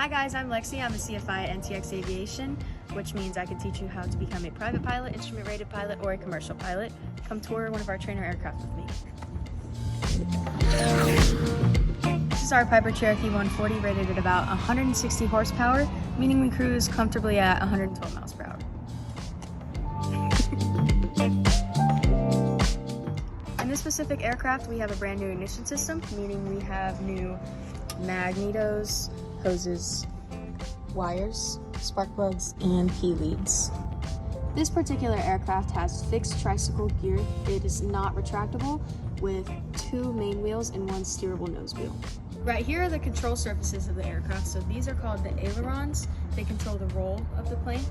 Hi guys, I'm Lexi. I'm a CFI at NTX Aviation, which means I can teach you how to become a private pilot, instrument-rated pilot, or a commercial pilot. Come tour one of our trainer aircraft with me. This is our Piper Cherokee 140, rated at about 160 horsepower, meaning we cruise comfortably at 112 miles per hour. In this specific aircraft, we have a brand new ignition system, meaning we have new magnetos, hoses, wires, spark plugs, and P-leads. This particular aircraft has fixed tricycle gear. It is not retractable, with 2 main wheels and 1 steerable nose wheel. Right here are the control surfaces of the aircraft. So these are called the ailerons. They control the roll of the plane.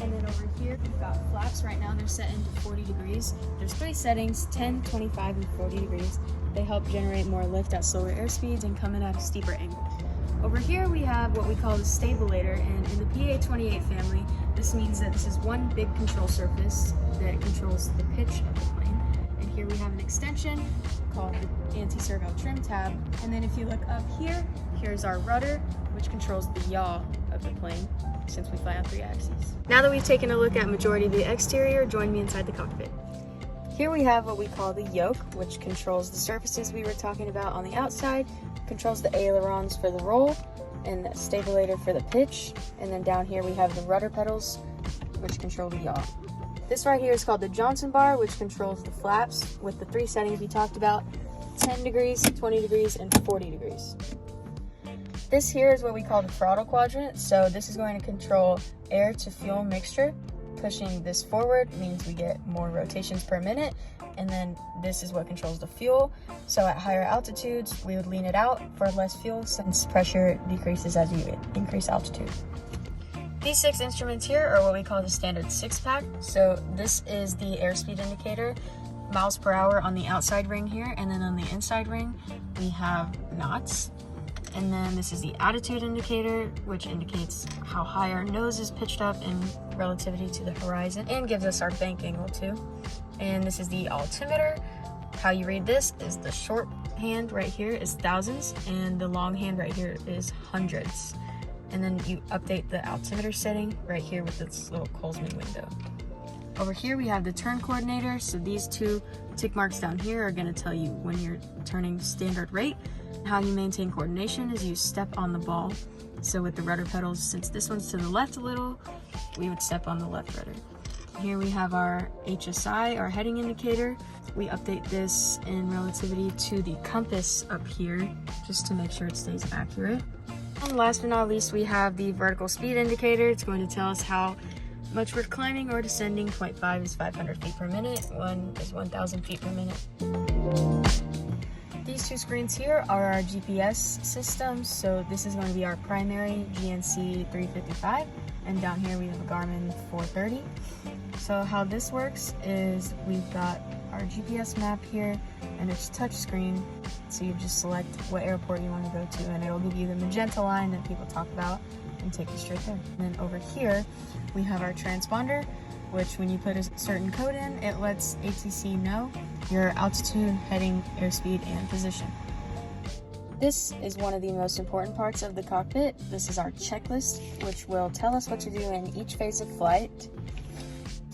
And then over here, we've got flaps. Right now they're set into 40 degrees. There's 3 settings, 10, 25, and 40 degrees. They help generate more lift at slower airspeeds and come in at a steeper angle. Over here we have what we call the stabilator, and in the PA-28 family, this means that this is one big control surface that controls the pitch of the plane. And here we have an extension called the anti-servo trim tab. And then if you look up here, here's our rudder, which controls the yaw of the plane, since we fly on 3 axes. Now that we've taken a look at majority of the exterior, join me inside the cockpit. Here we have what we call the yoke, which controls the surfaces we were talking about on the outside, controls the ailerons for the roll, and the stabilator for the pitch. And then down here we have the rudder pedals, which control the yaw. This right here is called the Johnson bar, which controls the flaps with the 3 settings we talked about, 10 degrees, 20 degrees, and 40 degrees. This here is what we call the throttle quadrant. So this is going to control air to fuel mixture. Pushing this forward means we get more rotations per minute, and then this is what controls the fuel. So at higher altitudes, we would lean it out for less fuel since pressure decreases as you increase altitude. These 6 instruments here are what we call the standard 6-pack. So this is the airspeed indicator, miles per hour on the outside ring here, and then on the inside ring, we have knots. And then this is the attitude indicator, which indicates how high our nose is pitched up in relativity to the horizon and gives us our bank angle too. And this is the altimeter. How you read this is the short hand right here is thousands and the long hand right here is hundreds. And then you update the altimeter setting right here with this little Colesman window. Over here we have the turn coordinator. So these 2 tick marks down here are going to tell you when you're turning standard rate. How you maintain coordination is you step on the ball. So with the rudder pedals, since this one's to the left a little, we would step on the left rudder. Here we have our HSI, our heading indicator. We update this in relativity to the compass up here, just to make sure it stays accurate. And last but not least, we have the vertical speed indicator. It's going to tell us how much we're climbing or descending. 0.5 is 500 feet per minute, 1 is 1,000 feet per minute. These 2 screens here are our GPS systems. So this is going to be our primary GNC 355, and down here we have a Garmin 430. So how this works is we've got our GPS map here, and it's touch screen. So you just select what airport you want to go to, and it'll give you the magenta line that people talk about and take you straight there. And then over here we have our transponder, which when you put a certain code in, it lets ATC know your altitude, heading, airspeed, and position. This is one of the most important parts of the cockpit. This is our checklist, which will tell us what to do in each phase of flight.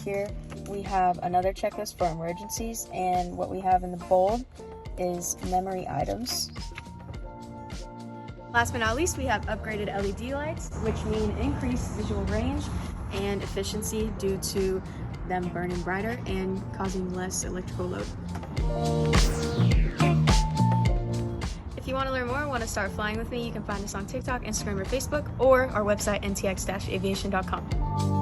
Here we have another checklist for emergencies, and what we have in the bold is memory items. Last but not least, we have upgraded LED lights, which mean increased visual range and efficiency due to them burning brighter and causing less electrical load. If you want to learn more and want to start flying with me, you can find us on TikTok, Instagram, or Facebook, or our website ntx-aviation.com.